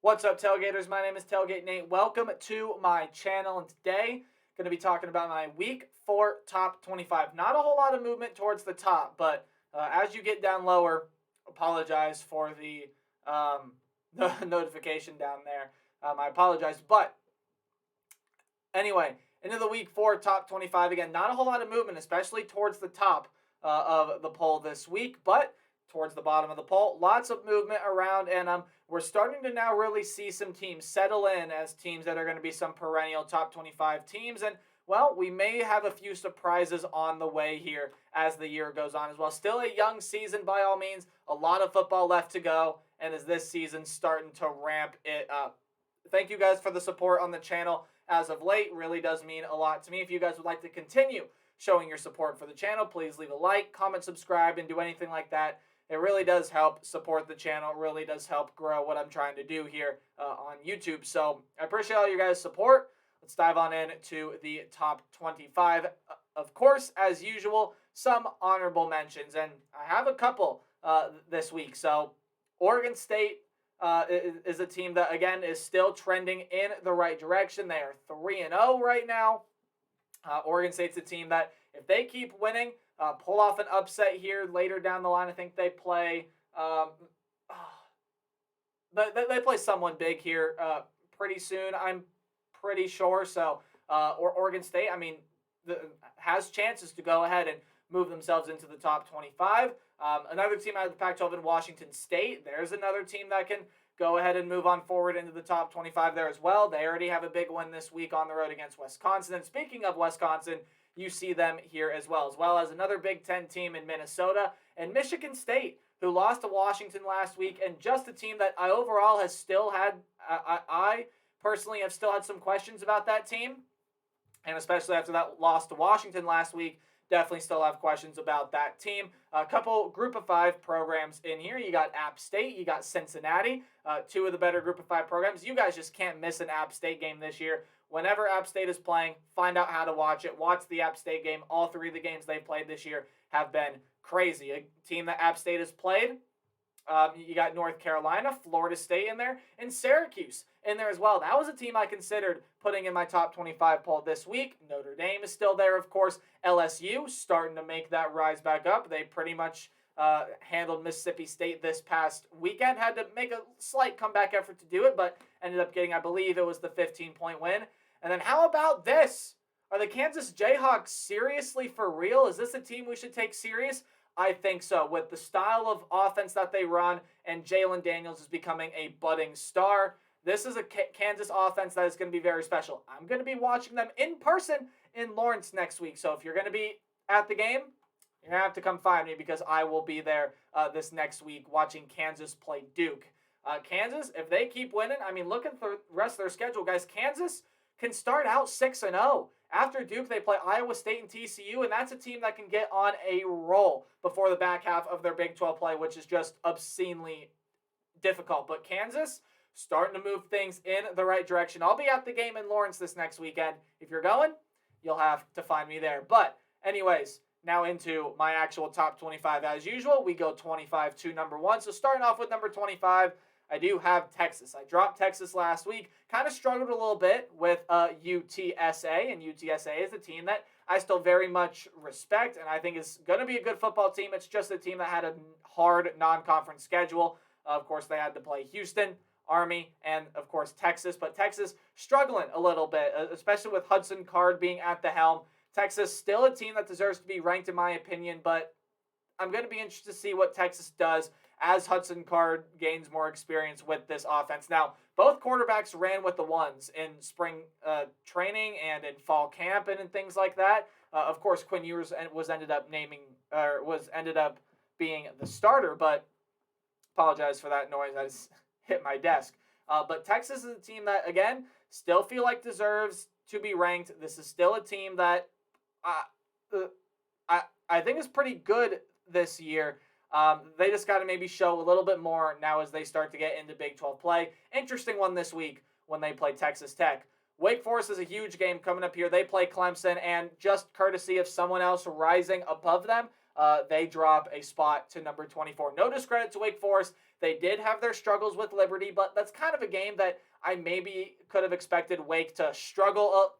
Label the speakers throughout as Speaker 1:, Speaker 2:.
Speaker 1: What's up, Tailgaters? My name is Tailgate Nate. Welcome to my channel, and today going to be talking about my Week 4 Top 25. Not a whole lot of movement towards the top, but as you get down lower, apologize for the notification down there. I apologize, but anyway, into the Week 4 Top 25 again. Not a whole lot of movement, especially towards the top of the poll this week, but towards the bottom of the poll, lots of movement around, and we're starting to now really see some teams settle in as teams that are going to be some perennial top 25 teams, and well, we may have a few surprises on the way here as the year goes on as well. Still a young season by all means, a lot of football left to go, and as this season's starting to ramp it up. Thank you guys for the support on the channel as of late. Really does mean a lot to me. If you guys would like to continue showing your support for the channel, please leave a like, comment, subscribe, and do anything like that. It really does help support the channel. It really does help grow what I'm trying to do here on YouTube. So I appreciate all your guys' support. Let's dive on in to the top 25. Of course, as usual, some honorable mentions. And I have a couple this week. So Oregon State is a team that, again, is still trending in the right direction. They are 3-0 right now. Oregon State's a team that, if they keep winning, pull off an upset here later down the line. I think they play they play someone big here pretty soon, I'm pretty sure. So Oregon State, I mean, has chances to go ahead and move themselves into the top 25. Another team out of the Pac-12 in Washington State. There's another team that can go ahead and move on forward into the top 25 there as well. They already have a big win this week on the road against Wisconsin. And speaking of Wisconsin, you see them here as well as another Big Ten team in Minnesota and Michigan State, who lost to Washington last week, and just a team that I overall has still had, I personally have still had some questions about that team, and especially after that loss to Washington last week, definitely still have questions about that team. A couple Group of 5 programs in here. You got App State, you got Cincinnati, two of the better Group of 5 programs. You guys just can't miss an App State game this year. Whenever App State is playing, find out how to watch it. Watch the App State game. All three of the games they've played this year have been crazy. A team that App State has played, you got North Carolina, Florida State in there, and Syracuse in there as well. That was a team I considered putting in my top 25 poll this week. Notre Dame is still there, of course. LSU starting to make that rise back up. They pretty much handled Mississippi State this past weekend. Had to make a slight comeback effort to do it, but ended up getting, I believe it was the 15-point win. And then how about this? Are the Kansas Jayhawks seriously for real? Is this a team we should take serious? I think so. With the style of offense that they run, and Jalen Daniels is becoming a budding star, this is a Kansas offense that is going to be very special. I'm going to be watching them in person in Lawrence next week. So if you're going to be at the game, you're going to have to come find me, because I will be there this next week watching Kansas play Duke. Kansas, if they keep winning, I mean, look at the rest of their schedule, guys. Kansas can start out 6-0. After Duke, they play Iowa State and TCU, and that's a team that can get on a roll before the back half of their Big 12 play, which is just obscenely difficult. But Kansas starting to move things in the right direction. I'll be at the game in Lawrence this next weekend. If you're going, you'll have to find me there. But anyways, now into my actual top 25. As usual, we go 25 to number 1. So starting off with number 25, I do have Texas. I dropped Texas last week. Kind of struggled a little bit with UTSA, and UTSA is a team that I still very much respect, and I think is going to be a good football team. It's just a team that had a hard non-conference schedule. Of course, they had to play Houston, Army, and, of course, Texas. But Texas struggling a little bit, especially with Hudson Card being at the helm. Texas still a team that deserves to be ranked, in my opinion, but I'm going to be interested to see what Texas does as Hudson Card gains more experience with this offense. Now, both quarterbacks ran with the ones in spring training and in fall camp and in things like that. Of course, Quinn Ewers ended up being the starter, but apologize for that noise. I just hit my desk. But Texas is a team that, again, still feel like deserves to be ranked. This is still a team that I think is pretty good this year. They just got to maybe show a little bit more now as they start to get into Big 12 play. Interesting one this week when they play Texas Tech. Wake Forest is a huge game coming up here. They play Clemson, and just courtesy of someone else rising above them, they drop a spot to number 24. No discredit to Wake Forest. They did have their struggles with Liberty, but that's kind of a game that I maybe could have expected Wake to struggle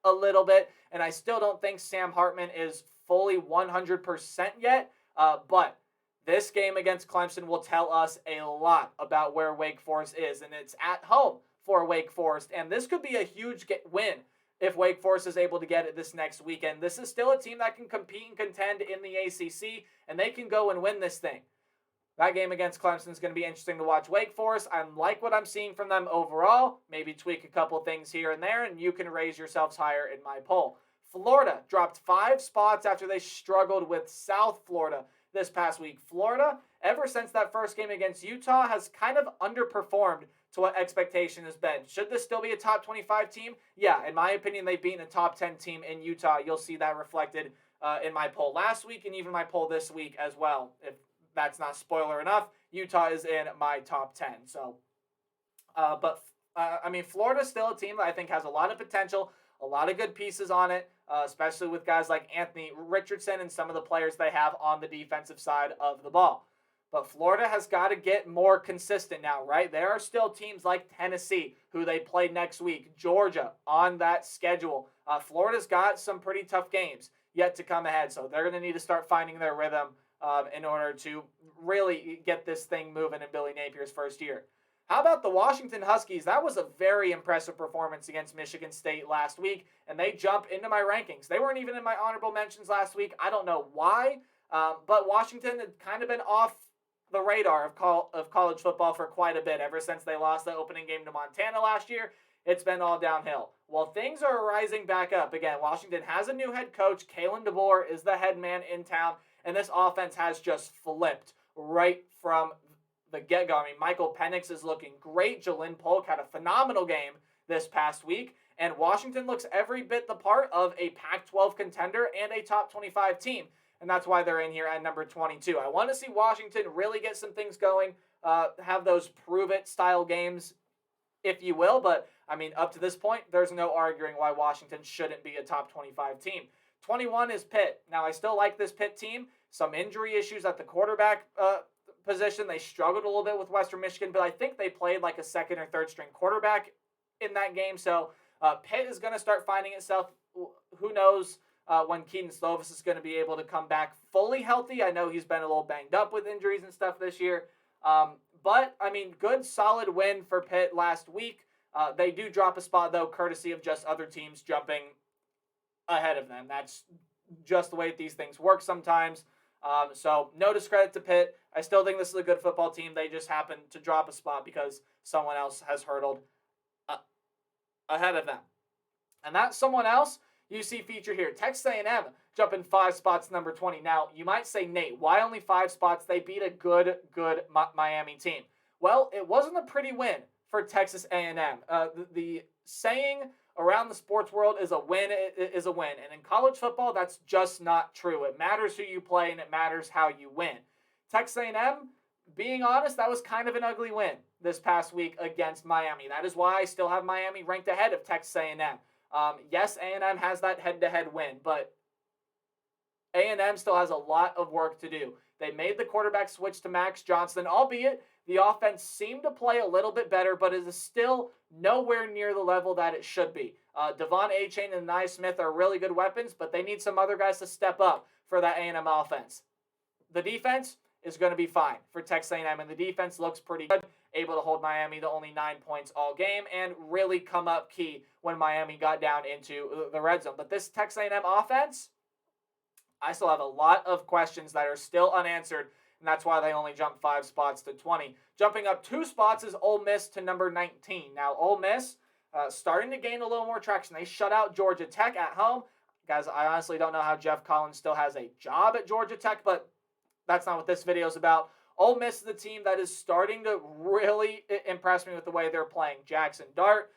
Speaker 1: a little bit, and I still don't think Sam Hartman is fully 100% yet, but this game against Clemson will tell us a lot about where Wake Forest is, and it's at home for Wake Forest, and this could be a huge win if Wake Forest is able to get it this next weekend. This is still a team that can compete and contend in the ACC, and they can go and win this thing. That game against Clemson is going to be interesting to watch. Wake Forest, I like what I'm seeing from them overall. Maybe tweak a couple things here and there, and you can raise yourselves higher in my poll. Florida dropped 5 spots after they struggled with South Florida this past week. Florida, ever since that first game against Utah, has kind of underperformed to what expectation has been. Should this still be a top 25 team? Yeah, in my opinion, they've beaten a top 10 team in Utah. You'll see that reflected in my poll last week and even my poll this week as well. If that's not spoiler enough, Utah is in my top 10. So, I mean, Florida's still a team that I think has a lot of potential, a lot of good pieces on it, especially with guys like Anthony Richardson and some of the players they have on the defensive side of the ball. But Florida has got to get more consistent now, right? There are still teams like Tennessee, who they play next week, Georgia on that schedule. Florida's got some pretty tough games yet to come ahead, so they're going to need to start finding their rhythm in order to really get this thing moving in Billy Napier's first year. How about the Washington Huskies? That was a very impressive performance against Michigan State last week, and they jump into my rankings. They weren't even in my honorable mentions last week. I don't know why, but Washington had kind of been off the radar of college football for quite a bit. Ever since they lost the opening game to Montana last year, it's been all downhill. Well, things are rising back up. Again, Washington has a new head coach. Kalen DeBoer is the head man in town, and this offense has just flipped right from the get-go. I mean, Michael Penix is looking great. Jalen Polk had a phenomenal game this past week, and Washington looks every bit the part of a Pac-12 contender and a top 25 team. And that's why they're in here at number 22. I want to see Washington really get some things going, have those prove-it style games, if you will. But, I mean, up to this point, there's no arguing why Washington shouldn't be a top 25 team. 21 is Pitt. Now, I still like this Pitt team. Some injury issues at the quarterback position. They struggled a little bit with Western Michigan, but I think they played like a second or third string quarterback in that game. So Pitt is going to start finding itself. Who knows when Keaton Slovis is going to be able to come back fully healthy. I know he's been a little banged up with injuries and stuff this year. But, I mean, good, solid win for Pitt last week. They do drop a spot, though, courtesy of just other teams jumping ahead of them. That's just the way these things work sometimes. So, no discredit to Pitt. I still think this is a good football team. They just happen to drop a spot because someone else has hurdled ahead of them. And that someone else you see featured here. Texas A&M jumping 5 spots, number 20. Now, you might say, Nate, why only 5 spots? They beat a good Miami team. Well, it wasn't a pretty win for Texas A&M. The saying around the sports world is a win is a win. And in college football, that's just not true. It matters who you play, and it matters how you win. Texas A&M, being honest, that was kind of an ugly win this past week against Miami. That is why I still have Miami ranked ahead of Texas A&M. Yes, A&M has that head-to-head win, but A&M still has a lot of work to do. They made the quarterback switch to Max Johnson, albeit the offense seemed to play a little bit better, but it is still nowhere near the level that it should be. Devon Achane and Nye Smith are really good weapons, but they need some other guys to step up for that A&M offense. The defense is going to be fine for Texas A&M, and the defense looks pretty good, able to hold Miami to only 9 points all game and really come up key when Miami got down into the red zone. But this Texas A&M offense, I still have a lot of questions that are still unanswered, and that's why they only jumped 5 spots to 20. Jumping up 2 spots is Ole Miss to number 19. Now, Ole Miss starting to gain a little more traction. They shut out Georgia Tech at home. Guys, I honestly don't know how Jeff Collins still has a job at Georgia Tech, but that's not what this video is about. Ole Miss is the team that is starting to really impress me with the way they're playing. Jackson Dart,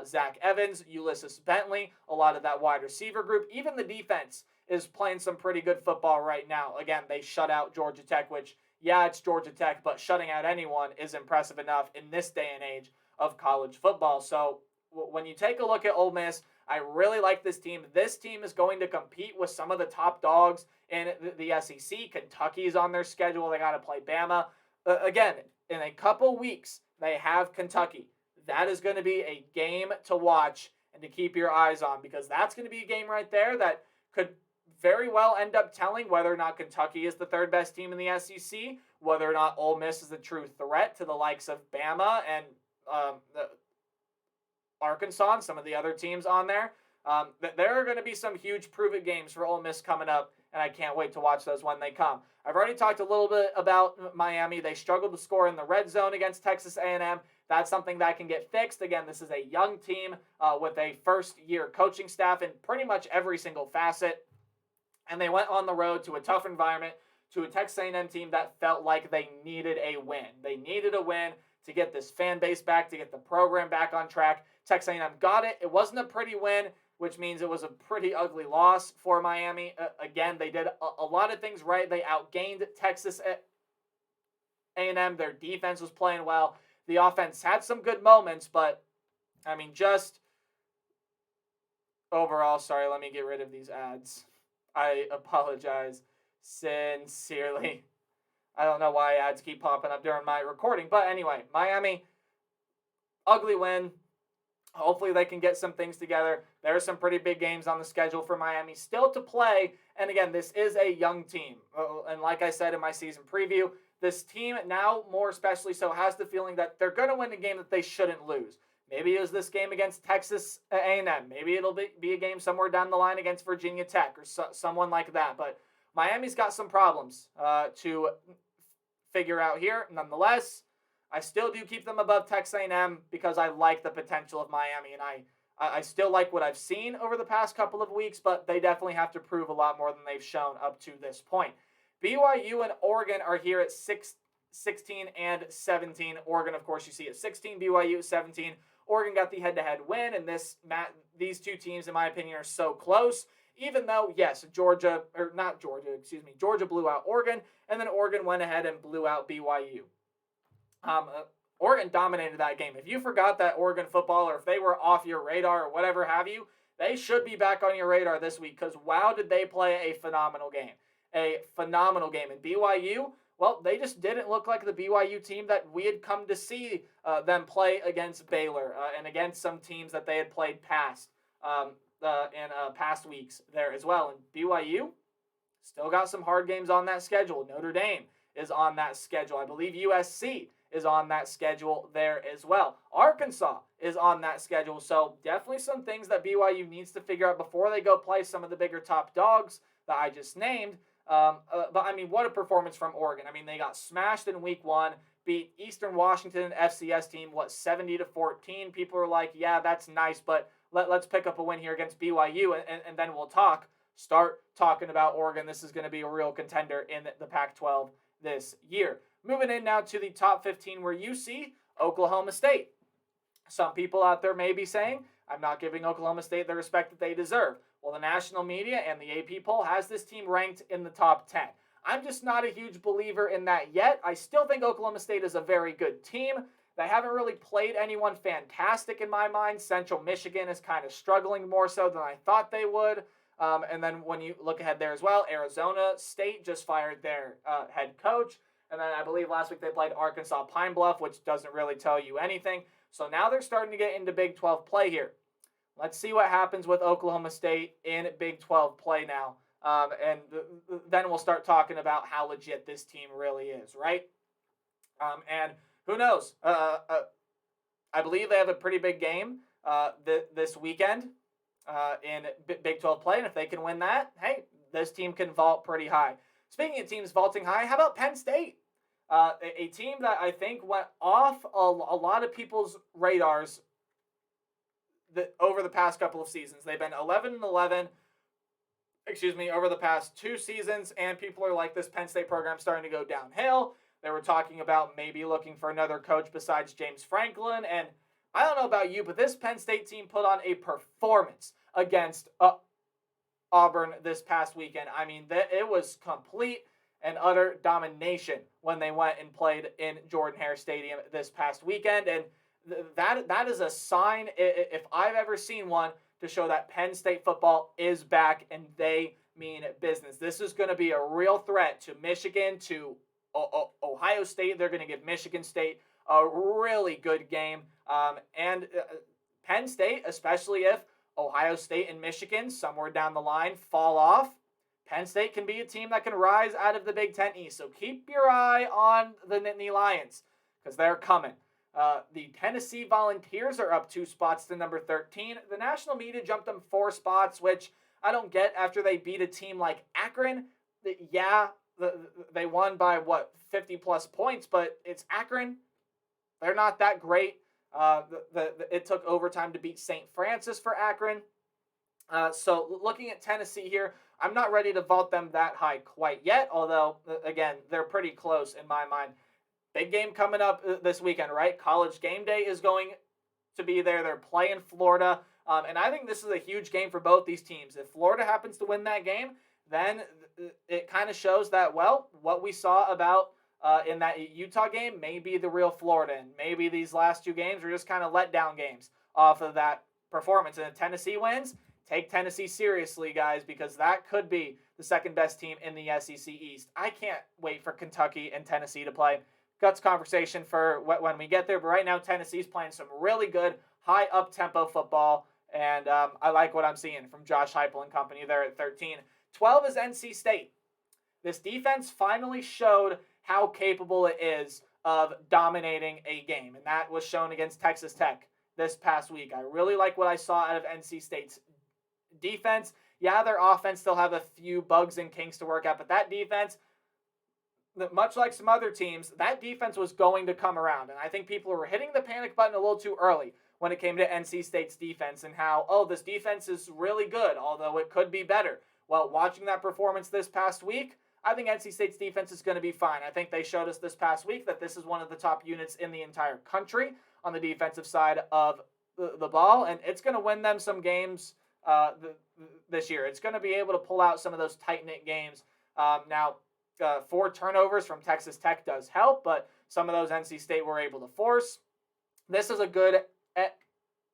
Speaker 1: Zach Evans, Ulysses Bentley, a lot of that wide receiver group. Even the defense is playing some pretty good football right now. Again, they shut out Georgia Tech, which, yeah, it's Georgia Tech, but shutting out anyone is impressive enough in this day and age of college football. So when you take a look at Ole Miss, I really like this team. This team is going to compete with some of the top dogs in the SEC. Kentucky's on their schedule. They got to play Bama. again, in a couple weeks, they have Kentucky. That is going to be a game to watch and to keep your eyes on, because that's going to be a game right there that could very well end up telling whether or not Kentucky is the third best team in the SEC, whether or not Ole Miss is a true threat to the likes of Bama and Arkansas and some of the other teams on there. There are going to be some huge prove-it games for Ole Miss coming up, and I can't wait to watch those when they come. I've already talked a little bit about Miami. They struggled to score in the red zone against Texas A&M. That's something that can get fixed. Again, this is a young team with a first-year coaching staff in pretty much every single facet, and they went on the road to a tough environment, to a Texas A&M team that felt like they needed a win. They needed a win to get this fan base back, to get the program back on track. Texas A&M got it. It wasn't a pretty win, which means it was a pretty ugly loss for Miami. Again, they did a lot of things right. They outgained Texas A&M. Their defense was playing well. The offense had some good moments, but, I mean, just overall, sorry, let me get rid of these ads. I apologize sincerely. I don't know why ads keep popping up during my recording. But anyway, Miami, ugly win. Hopefully they can get some things together. There are some pretty big games on the schedule for Miami still to play. And again, this is a young team. And like I said in my season preview, this team now more especially so has the feeling that they're going to win a game that they shouldn't lose. Maybe it was this game against Texas A&M. Maybe it'll be a game somewhere down the line against Virginia Tech or someone like that. But Miami's got some problems to figure out here. Nonetheless, I still do keep them above Texas A&M because I like the potential of Miami, and I still like what I've seen over the past couple of weeks, but they definitely have to prove a lot more than they've shown up to this point. BYU and Oregon are here at 16 and 17. Oregon, of course, you see at 16, BYU at 17. Oregon got the head-to-head win, and these two teams, in my opinion, are so close. Even though, yes, Georgia blew out Oregon, and then Oregon went ahead and blew out BYU. Oregon dominated that game. If you forgot that Oregon football, or if they were off your radar or whatever have you, they should be back on your radar this week, because wow, did they play a phenomenal game. A phenomenal game. And BYU, well, they just didn't look like the BYU team that we had come to see them play against Baylor and against some teams that they had played past in past weeks there as well. And BYU still got some hard games on that schedule. Notre Dame is on that schedule. I believe USC is on that schedule there as well. Arkansas is on that schedule. So definitely some things that BYU needs to figure out before they go play some of the bigger top dogs that I just named. But I mean, what a performance from Oregon. I mean, they got smashed in week 1, beat Eastern Washington FCS team, 70-14. People are like, yeah, that's nice, but let's pick up a win here against BYU, and then we'll start talking about Oregon. This is going to be a real contender in the Pac-12 this year. Moving in now to the top 15, where you see Oklahoma State. Some people out there may be saying, I'm not giving Oklahoma State the respect that they deserve. Well, the national media and the AP poll has this team ranked in the top 10. I'm just not a huge believer in that yet. I still think Oklahoma State is a very good team. They haven't really played anyone fantastic in my mind. Central Michigan is kind of struggling more so than I thought they would. And then when you look ahead there as well, Arizona State just fired their head coach. And then I believe last week they played Arkansas Pine Bluff, which doesn't really tell you anything. So now they're starting to get into Big 12 play here. Let's see what happens with Oklahoma State in Big 12 play now. And then we'll start talking about how legit this team really is, right? And who knows? I believe they have a pretty big game this weekend in Big 12 play. And if they can win that, hey, this team can vault pretty high. Speaking of teams vaulting high, how about Penn State? A team that I think went off a lot of people's radars over the past couple of seasons. They've been 11-11, over the past 2 seasons, and people are like, this Penn State program starting to go downhill. They were talking about maybe looking for another coach besides James Franklin, and I don't know about you, but this Penn State team put on a performance against Auburn this past weekend. I mean, it was complete and utter domination when they went and played in Jordan-Hare Stadium this past weekend, and that is a sign, if I've ever seen one, to show that Penn State football is back and they mean business. This is going to be a real threat to Michigan, to Ohio State. They're going to give Michigan State a really good game. And Penn State, especially if Ohio State and Michigan somewhere down the line fall off, Penn State can be a team that can rise out of the Big Ten East. So keep your eye on the Nittany Lions because they're coming. The Tennessee Volunteers are up 2 spots to number 13. The national media jumped them 4 spots, which I don't get after they beat a team like Akron. They won by, 50-plus points, but it's Akron. They're not that great. It took overtime to beat St. Francis for Akron. So looking at Tennessee here, I'm not ready to vault them that high quite yet, although, again, they're pretty close in my mind. Big game coming up this weekend, right? College game day is going to be there. They're playing Florida, and I think this is a huge game for both these teams. If Florida happens to win that game, then it kind of shows that, well, what we saw about in that Utah game may be the real Florida, and maybe these last 2 games were just kind of letdown games off of that performance. And if Tennessee wins, take Tennessee seriously, guys, because that could be the second best team in the SEC East. I can't wait for Kentucky and Tennessee to play. Guts conversation for when we get there, but right now Tennessee's playing some really good, high up-tempo football, and I like what I'm seeing from Josh Heupel and company there at 13. 12 is NC State. This defense finally showed how capable it is of dominating a game, and that was shown against Texas Tech this past week. I really like what I saw out of NC State's defense. Yeah, their offense still have a few bugs and kinks to work out, but that defense, much like some other teams, that defense was going to come around. And I think people were hitting the panic button a little too early when it came to NC State's defense and how, this defense is really good, although it could be better. Well, watching that performance this past week, I think NC State's defense is going to be fine. I think they showed us this past week that this is one of the top units in the entire country on the defensive side of the ball, and it's going to win them some games this year. It's going to be able to pull out some of those tight-knit games. Now, 4 turnovers from Texas Tech does help, but some of those NC State were able to force. This is a good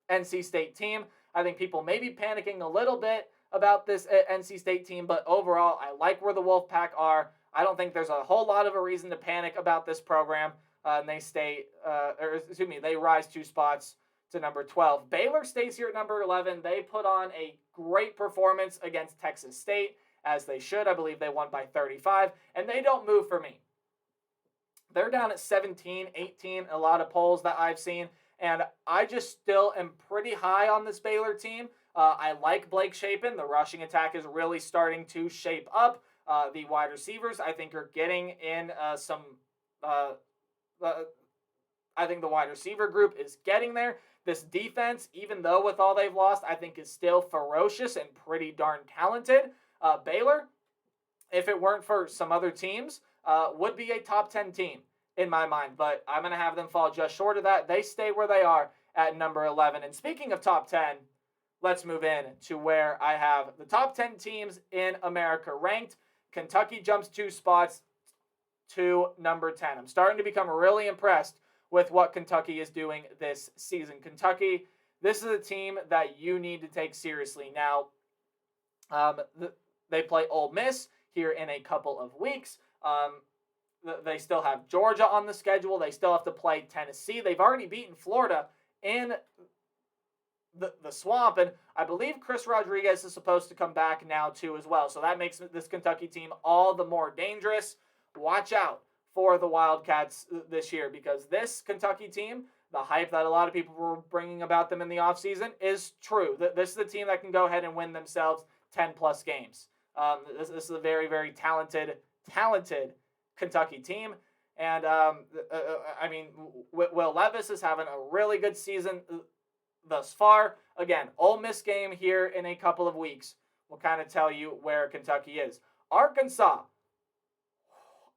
Speaker 1: NC State team. I think people may be panicking a little bit about this NC State team, but overall, I like where the Wolfpack are. I don't think there's a whole lot of a reason to panic about this program. And they rise 2 spots to number 12. Baylor stays here at number 11. They put on a great performance against Texas State, as they should. I believe they won by 35, and they don't move for me. They're down at 17, 18, a lot of polls that I've seen, and I just still am pretty high on this Baylor team. I like Blake Shapen. The rushing attack is really starting to shape up. The wide receivers, I think, are getting in I think the wide receiver group is getting there. This defense, even though with all they've lost, I think is still ferocious and pretty darn talented. Baylor, if it weren't for some other teams, would be a top 10 team in my mind, but I'm going to have them fall just short of that. They stay where they are at number 11. And speaking of top 10, let's move in to where I have the top 10 teams in America ranked. Kentucky jumps 2 spots to number 10. I'm starting to become really impressed with what Kentucky is doing this season. Kentucky, this is a team that you need to take seriously. Now, they play Ole Miss here in a couple of weeks. They still have Georgia on the schedule. They still have to play Tennessee. They've already beaten Florida in the Swamp, and I believe Chris Rodriguez is supposed to come back now too as well. So that makes this Kentucky team all the more dangerous. Watch out for the Wildcats this year, because this Kentucky team, the hype that a lot of people were bringing about them in the offseason is true. This is a team that can go ahead and win themselves 10-plus games. This is a very, very talented Kentucky team. And, Will Levis is having a really good season thus far. Again, Ole Miss game here in a couple of weeks will kind of tell you where Kentucky is. Arkansas.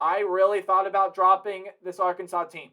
Speaker 1: I really thought about dropping this Arkansas team.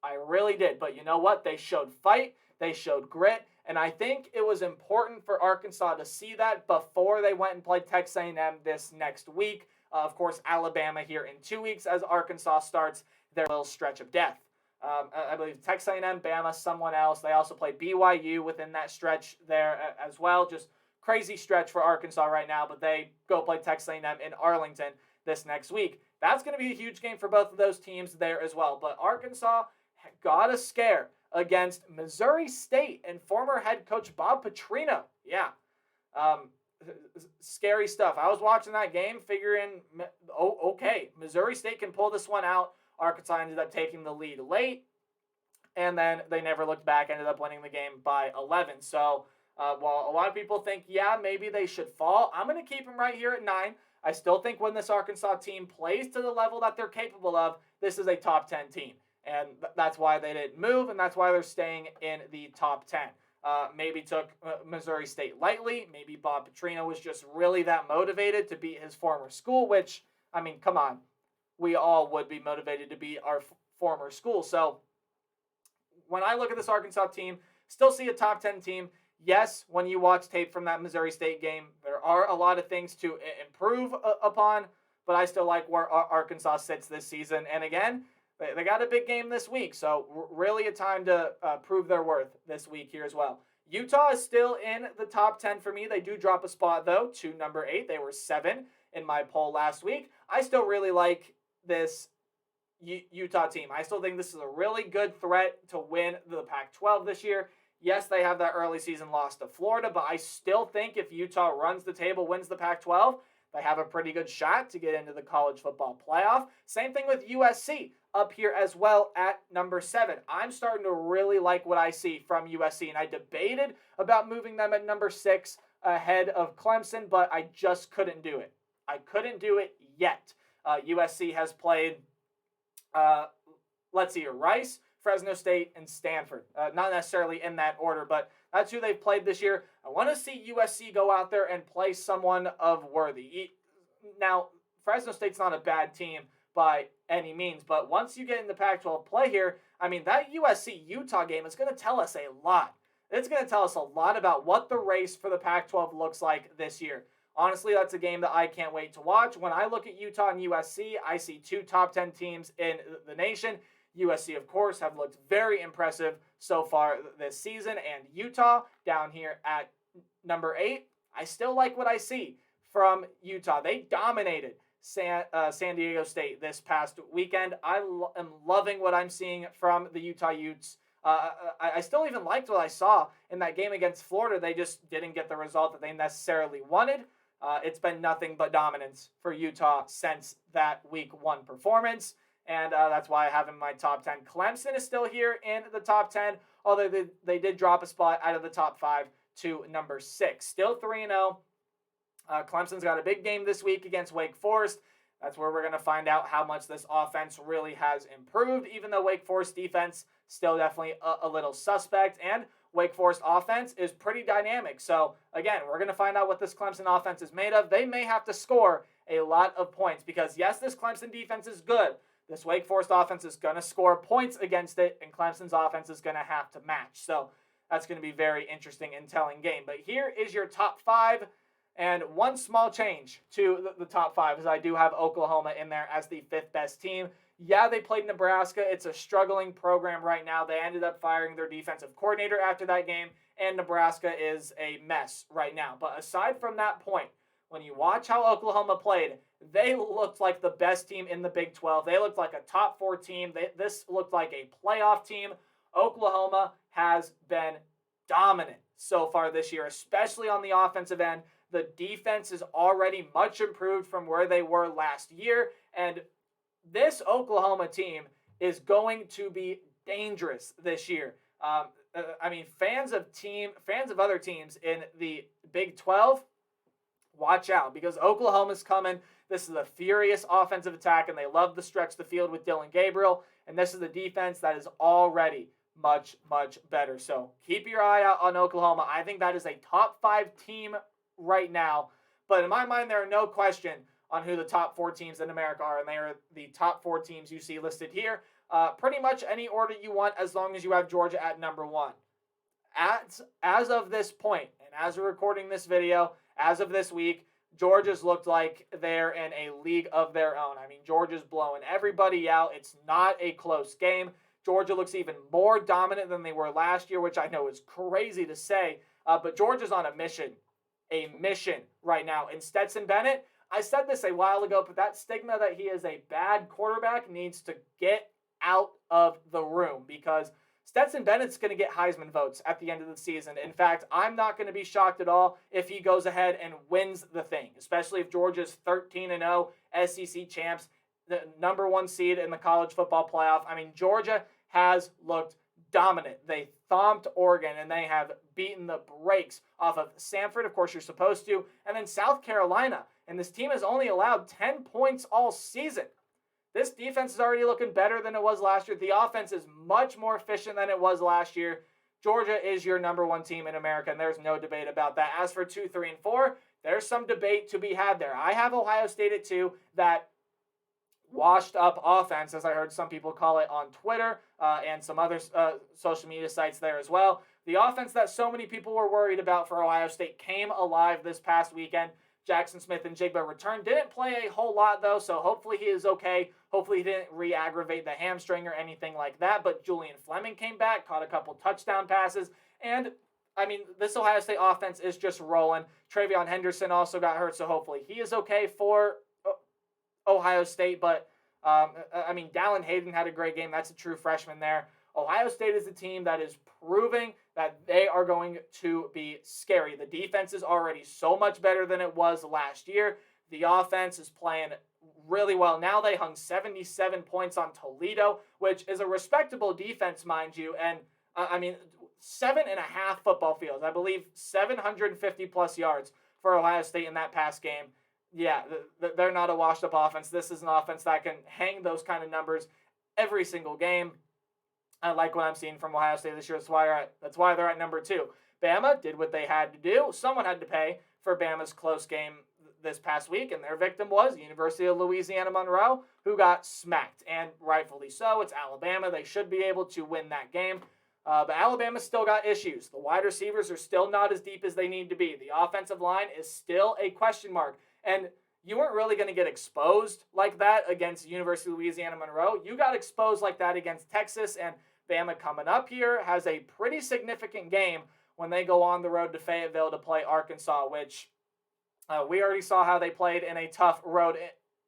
Speaker 1: I really did. But you know what? They showed fight. They showed grit. And I think it was important for Arkansas to see that before they went and played Texas A&M this next week. Of course, Alabama here in 2 weeks as Arkansas starts their little stretch of death. I believe Texas A&M, Bama, someone else. They also play BYU within that stretch there as well. Just crazy stretch for Arkansas right now, but they go play Texas A&M in Arlington this next week. that's going to be a huge game for both of those teams there as well. But Arkansas got a scare against Missouri State and former head coach Bob Petrino. Yeah. Scary stuff. I was watching that game figuring, okay, Missouri State can pull this one out. Arkansas ended up taking the lead late, and then they never looked back, ended up winning the game by 11. So while a lot of people think, yeah, maybe they should fall, I'm going to keep them right here at 9. I still think when this Arkansas team plays to the level that they're capable of, this is a top 10 team. And that's why they didn't move, and that's why they're staying in the top 10. Maybe took Missouri State lightly. Maybe Bob Petrino was just really that motivated to beat his former school, which, I mean, come on. We all would be motivated to beat our former school. So when I look at this Arkansas team, still see a top 10 team. Yes, when you watch tape from that Missouri State game, there are a lot of things to improve upon, but I still like where Arkansas sits this season. And again, they got a big game this week, so really a time to prove their worth this week here as well. Utah is still in the top 10 for me. They do drop a spot, though, to number 8. They were 7 in my poll last week. I still really like this Utah team. I still think this is a really good threat to win the Pac-12 this year. Yes, they have that early season loss to Florida, but I still think if Utah runs the table, wins the Pac-12, they have a pretty good shot to get into the college football playoff. Same thing with USC up here as well at number 7. I'm starting to really like what I see from USC, and I debated about moving them at number 6 ahead of Clemson, but I just couldn't do it. I couldn't do it yet. USC has played, Rice, Fresno State, and Stanford. Not necessarily in that order, but that's who they've played this year. I want to see USC go out there and play someone of worthy. Now, Fresno State's not a bad team by any means, but once you get in the Pac-12 play here, I mean, that USC-Utah game is going to tell us a lot. It's going to tell us a lot about what the race for the Pac-12 looks like this year. Honestly, that's a game that I can't wait to watch. When I look at Utah and USC, I see 2 top 10 teams in the nation. USC, of course, have looked very impressive so far this season. And Utah, down here at number 8, I still like what I see from Utah. They dominated San Diego State this past weekend. I am loving what I'm seeing from the Utah Utes. I still even liked what I saw in that game against Florida. They just didn't get the result that they necessarily wanted. It's been nothing but dominance for Utah since that week 1 performance. And that's why I have in my top 10. Clemson is still here in the top 10, although they did drop a spot out of the top 5 to number 6. Still 3-0. Clemson's got a big game this week against Wake Forest. That's where we're going to find out how much this offense really has improved, even though Wake Forest defense still definitely a little suspect. And Wake Forest offense is pretty dynamic. So, again, we're going to find out what this Clemson offense is made of. They may have to score a lot of points because, yes, this Clemson defense is good. This Wake Forest offense is going to score points against it, and Clemson's offense is going to have to match. So that's going to be a very interesting and telling game. But here is your top 5, and one small change to the top 5 is I do have Oklahoma in there as the 5th best team. Yeah, they played Nebraska. It's a struggling program right now. They ended up firing their defensive coordinator after that game, and Nebraska is a mess right now. But aside from that point, when you watch how Oklahoma played, they looked like the best team in the Big 12. They looked like a top 4 team. This looked like a playoff team. Oklahoma has been dominant so far this year, especially on the offensive end. The defense is already much improved from where they were last year, and this Oklahoma team is going to be dangerous this year. Fans of other teams in the Big 12, watch out because Oklahoma's coming. This is a furious offensive attack, and they love to stretch the field with Dylan Gabriel. And this is a defense that is already much, much better. So keep your eye out on Oklahoma. I think that is a top 5 team right now. But in my mind, there are no question on who the top 4 teams in America are, and they are the top 4 teams you see listed here. Pretty much any order you want as long as you have Georgia at number 1. As of this point, and as we're recording this video, as of this week, Georgia's looked like they're in a league of their own. I mean, Georgia's blowing everybody out. It's not a close game. Georgia looks even more dominant than they were last year, which I know is crazy to say. But Georgia's on a mission right now. And Stetson Bennett, I said this a while ago, but that stigma that he is a bad quarterback needs to get out of the room, because Stetson Bennett's going to get Heisman votes at the end of the season. In fact, I'm not going to be shocked at all if he goes ahead and wins the thing, especially if Georgia's 13-0 SEC champs, the number 1 seed in the college football playoff. I mean, Georgia has looked dominant. They thumped Oregon, and they have beaten the brakes off of Samford. Of course, you're supposed to. And then South Carolina. And this team has only allowed 10 points all season. This defense is already looking better than it was last year. The offense is much more efficient than it was last year. Georgia is your number 1 team in America, and there's no debate about that. As for 2, 3, and 4, there's some debate to be had there. I have Ohio State at 2, that washed up offense, as I heard some people call it on Twitter and some other social media sites there as well. The offense that so many people were worried about for Ohio State came alive this past weekend. Jackson Smith and Jigba returned. Didn't play a whole lot, though, so hopefully he is okay. Hopefully he didn't re-aggravate the hamstring or anything like that. But Julian Fleming came back, caught a couple touchdown passes. And, I mean, this Ohio State offense is just rolling. Travion Henderson also got hurt, so hopefully he is okay for Ohio State. But, I mean, Dallin Hayden had a great game. That's a true freshman there. Ohio State is a team that is proving that they are going to be scary. The defense is already so much better than it was last year. The offense is playing really well. Now they hung 77 points on Toledo, which is a respectable defense, mind you. And, I mean, 7.5 football fields. I believe 750-plus yards for Ohio State in that past game. Yeah, they're not a washed-up offense. This is an offense that can hang those kind of numbers every single game. I like what I'm seeing from Ohio State this year. That's why they're at number 2. Bama did what they had to do. Someone had to pay for Bama's close game this past week, and their victim was the University of Louisiana Monroe, who got smacked, and rightfully so. It's Alabama. They should be able to win that game. But Alabama still got issues. The wide receivers are still not as deep as they need to be. The offensive line is still a question mark. And you weren't really going to get exposed like that against University of Louisiana Monroe. You got exposed like that against Texas, and Bama coming up here has a pretty significant game when they go on the road to Fayetteville to play Arkansas, which we already saw how they played in a tough road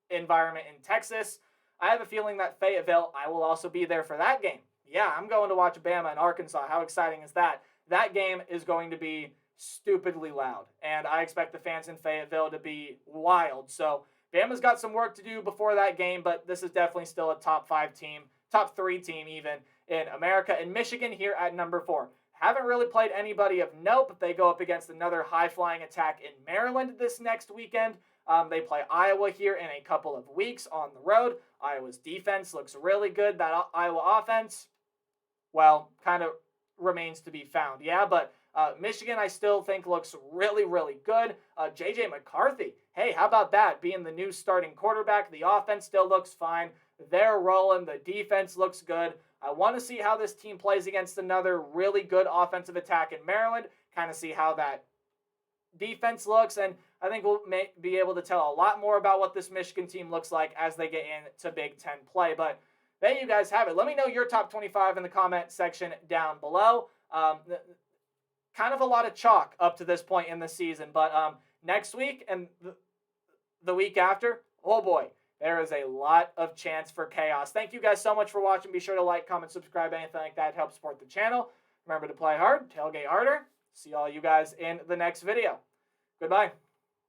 Speaker 1: environment in Texas. I have a feeling that Fayetteville, I will also be there for that game. Yeah, I'm going to watch Bama and Arkansas. How exciting is that? That game is going to be stupidly loud, and I expect the fans in Fayetteville to be wild. So Bama's got some work to do before that game, but this is definitely still a top 5 team, top 3 team even in America. And Michigan here at number 4. Haven't really played anybody of note, but they go up against another high-flying attack in Maryland this next weekend. They play Iowa here in a couple of weeks on the road. Iowa's defense looks really good. That Iowa offense, well, kind of remains to be found. Yeah, but Michigan I still think looks really, really good. J.J. McCarthy, hey, how about that? Being the new starting quarterback. The offense still looks fine. They're rolling. The defense looks good. I want to see how this team plays against another really good offensive attack in Maryland, kind of see how that defense looks, and I think we'll be able to tell a lot more about what this Michigan team looks like as they get into Big Ten play. But there you guys have it. Let me know your top 25 in the comment section down below. Kind of a lot of chalk up to this point in the season, but next week and the week after, oh boy, there is a lot of chance for chaos. Thank you guys so much for watching. Be sure to like, comment, subscribe, anything like that. Help support the channel. Remember to play hard, tailgate harder. See all you guys in the next video. Goodbye.